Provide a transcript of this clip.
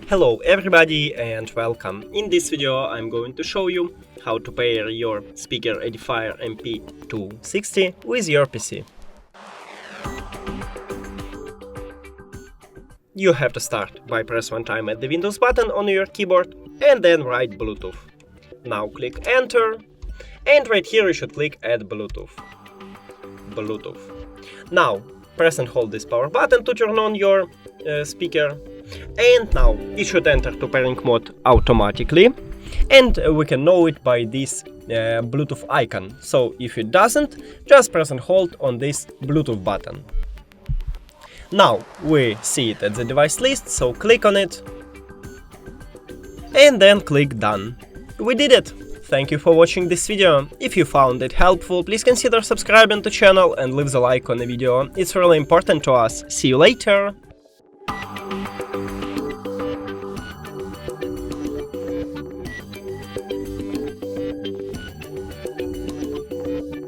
Hello everybody and welcome. In this video I'm going to show you how to pair your speaker Edifier MP260 with your PC. You have to start by press one time at the Windows button on your keyboard and then write Bluetooth. Now click enter and right here you should click add Bluetooth. Now press and hold this power button to turn on your speaker. And now it should enter to pairing mode automatically, and we can know it by this Bluetooth icon. So if it doesn't, just press and hold on this Bluetooth button. Now we see it at the device list, so click on it and then click done. We did it! Thank you for watching this video. If you found it helpful, please consider subscribing to the channel and leave the like on the video. It's really important to us. See you later!